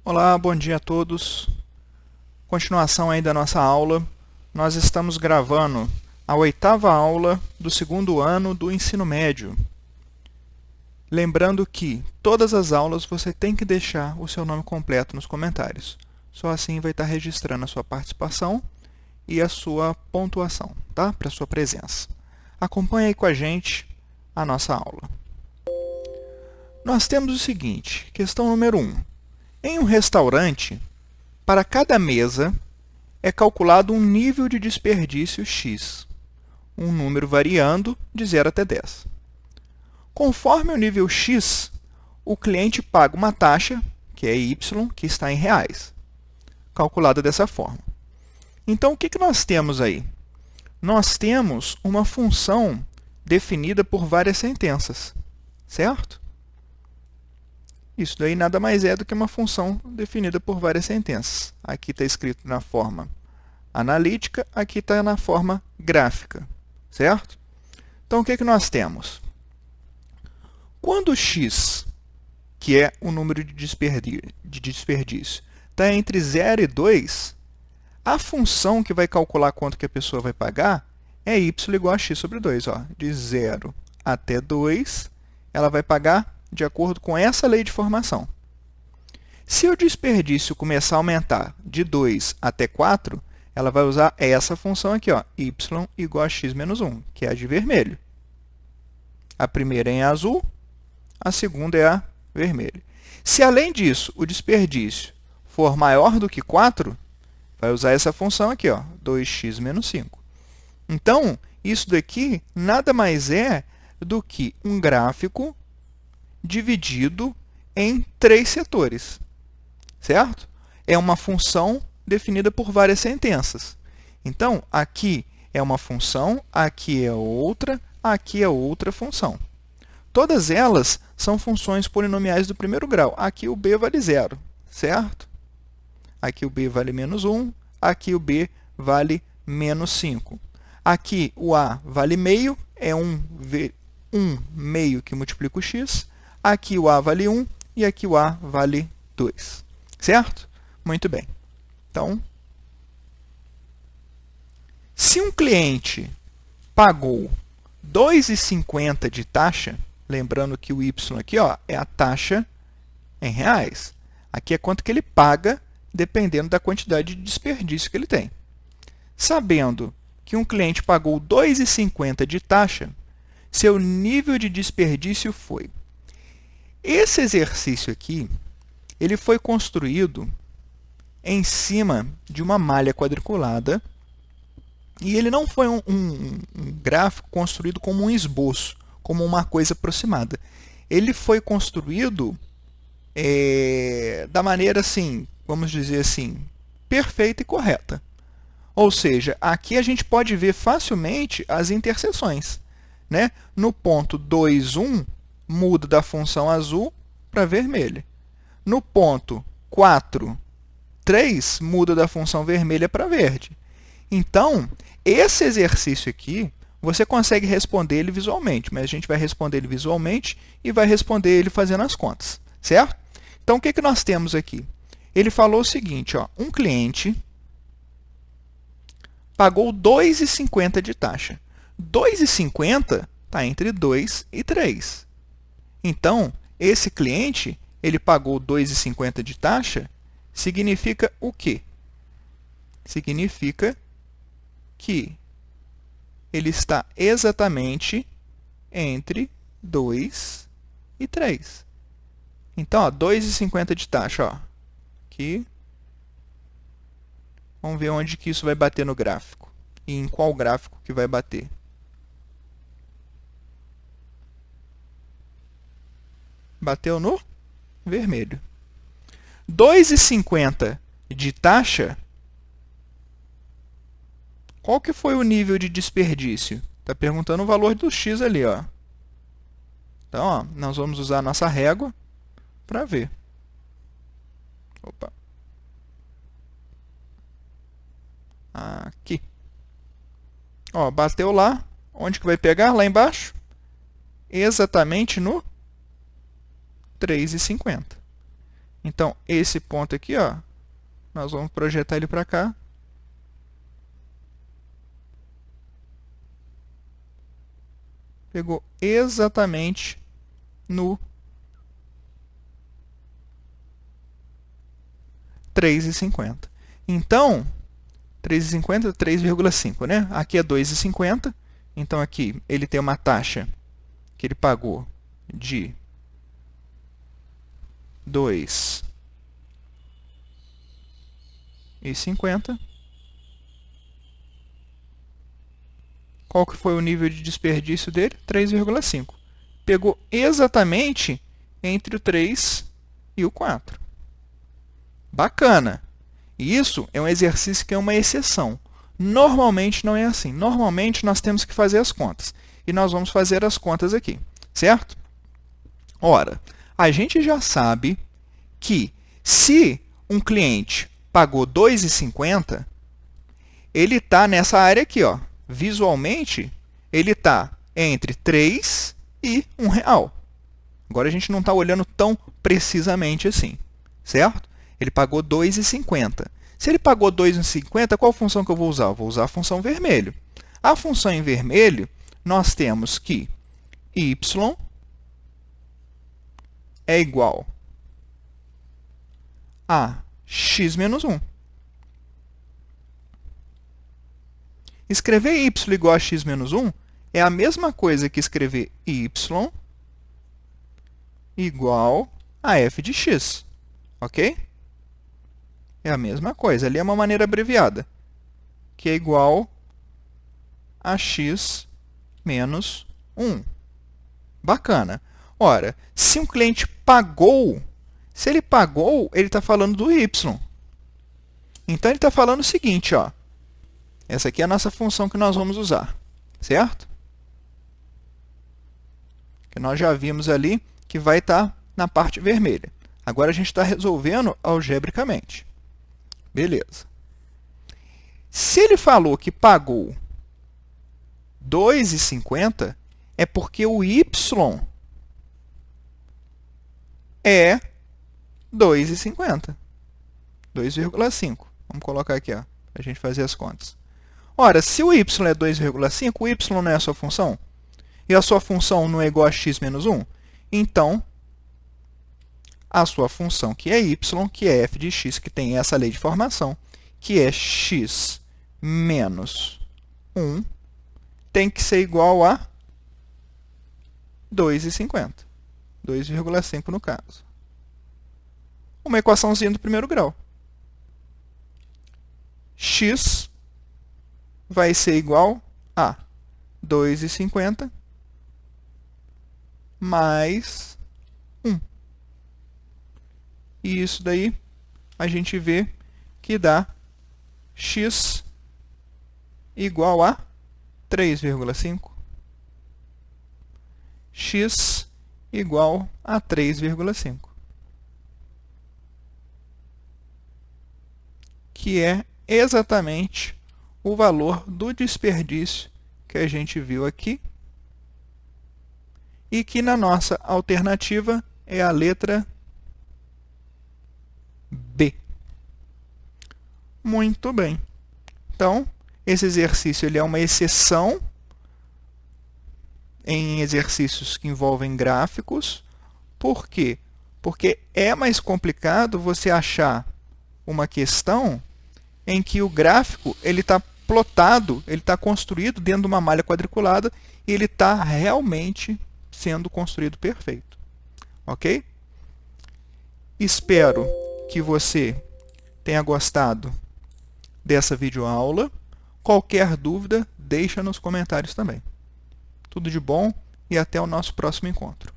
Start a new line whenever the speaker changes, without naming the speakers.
Olá, bom dia a todos. Continuação aí da nossa aula. Nós estamos gravando a 8ª aula do segundo ano do ensino médio. Lembrando que todas as aulas você tem que deixar o seu nome completo nos comentários. Só assim vai estar registrando a sua participação e a sua pontuação, tá? Para a sua presença. Acompanhe aí com a gente a nossa aula. Nós temos o seguinte, questão número 1. Em um restaurante, para cada mesa é calculado um nível de desperdício x, um número variando de 0 até 10. Conforme o nível x, o cliente paga uma taxa, que é y, que está em reais, calculada dessa forma. Então, o que nós temos aí? Nós temos uma função definida por várias sentenças, certo? Isso daí nada mais é do que uma função definida por várias sentenças. Aqui está escrito na forma analítica, aqui está na forma gráfica, certo? Então, o que nós temos? Quando x, que é o número de desperdício, está entre 0 e 2, a função que vai calcular quanto que a pessoa vai pagar é y igual a x sobre 2. Ó. De 0 até 2, ela vai pagar de acordo com essa lei de formação. Se o desperdício começar a aumentar de 2 até 4, ela vai usar essa função aqui, ó, y igual a x menos 1, que é a de vermelho. A primeira é em azul, a segunda é a vermelho. Se, além disso, o desperdício for maior do que 4, vai usar essa função aqui, ó, 2x menos 5. Então, isso daqui nada mais é do que um gráfico dividido em 3 setores, certo? É uma função definida por várias sentenças. Então, aqui é uma função, aqui é outra função. Todas elas são funções polinomiais do primeiro grau. Aqui o b vale 0, certo? Aqui o b vale menos 1, aqui o b vale menos 5. Aqui o a vale meio, é 1 meio que multiplica o x. Aqui o a vale 1 e aqui o a vale 2. Certo? Muito bem. Então, se um cliente pagou R$ 2,50 de taxa, lembrando que o y aqui, ó, é a taxa em reais. Aqui é quanto que ele paga, dependendo da quantidade de desperdício que ele tem. Sabendo que um cliente pagou R$ 2,50 de taxa, seu nível de desperdício foi... Esse exercício aqui, ele foi construído em cima de uma malha quadriculada e ele não foi um gráfico construído como um esboço, como uma coisa aproximada. Ele foi construído da maneira, assim, vamos dizer assim, perfeita e correta. Ou seja, aqui a gente pode ver facilmente as interseções, né? No ponto 2, 1, muda da função azul para vermelha. No ponto 4, 3, muda da função vermelha para verde. Então, esse exercício aqui, você consegue responder ele visualmente, mas a gente vai responder ele visualmente e vai responder ele fazendo as contas, certo? Então, o que nós temos aqui? Ele falou o seguinte, ó, um cliente pagou R$ 2,50 de taxa. R$ 2,50 está entre 2 e 3. Então, esse cliente, ele pagou R$ 2,50 de taxa, significa o quê? Significa que ele está exatamente entre 2 e 3. Então, R$ 2,50 de taxa, ó, aqui. Vamos ver onde que isso vai bater no gráfico. E em qual gráfico que vai bater. Bateu no vermelho. R$ 2,50 de taxa. Qual que foi o nível de desperdício? Está perguntando o valor do x ali, ó. Então, ó, nós vamos usar a nossa régua para ver. Opa. Aqui. Ó, bateu lá. Onde que vai pegar? Lá embaixo? Exatamente no 3,50. Então, esse ponto aqui, ó, nós vamos projetar ele para cá. Pegou exatamente no 3,50. Então, 3,50, 3,5, né? Aqui é 2,50. Então, aqui ele tem uma taxa que ele pagou de 2,50. Qual que foi o nível de desperdício dele? 3,5. Pegou exatamente entre o 3 e o 4. Bacana! Isso é um exercício que é uma exceção. Normalmente não é assim. Normalmente nós temos que fazer as contas. E nós vamos fazer as contas aqui, certo? Ora, a gente já sabe que se um cliente pagou R$ 2,50, ele está nessa área aqui, ó. Visualmente, ele está entre 3 e R$1. Agora, a gente não está olhando tão precisamente assim, certo? Ele pagou R$ 2,50. Se ele pagou R$ 2,50, qual função que eu vou usar? Eu vou usar a função vermelho. A função em vermelho, nós temos que y é igual a x menos 1. Escrever y igual a x menos 1 é a mesma coisa que escrever y igual a f de x, ok? É a mesma coisa. Ali é uma maneira abreviada, que é igual a x menos 1. Bacana. Ora, se um cliente pagou, se ele pagou, ele está falando do y. Então, ele está falando o seguinte, ó. Essa aqui é a nossa função que nós vamos usar, certo? Que nós já vimos ali que vai estar na parte vermelha. Agora, a gente está resolvendo algebricamente. Beleza. Se ele falou que pagou R$ 2,50, é porque o y é 2,50. 2,5. Vamos colocar aqui, para a gente fazer as contas. Ora, se o y é 2,5, o y não é a sua função? E a sua função não é igual a x menos 1? Então, a sua função, que é y, que é f de x, que tem essa lei de formação, que é x menos 1, tem que ser igual a 2,50. 2,5 no caso. Uma equaçãozinha do primeiro grau. X vai ser igual a 2,50 mais 1. E isso daí a gente vê que dá x igual a 3,5. X igual a 3,5. Que é exatamente o valor do desperdício que a gente viu aqui e que na nossa alternativa é a letra B. Muito bem. Então, esse exercício ele é uma exceção em exercícios que envolvem gráficos. Por quê? Porque é mais complicado você achar uma questão em que o gráfico está plotado, ele está construído dentro de uma malha quadriculada e ele está realmente sendo construído perfeito. Ok? Espero que você tenha gostado dessa videoaula. Qualquer dúvida, deixa nos comentários também. Tudo de bom e até o nosso próximo encontro.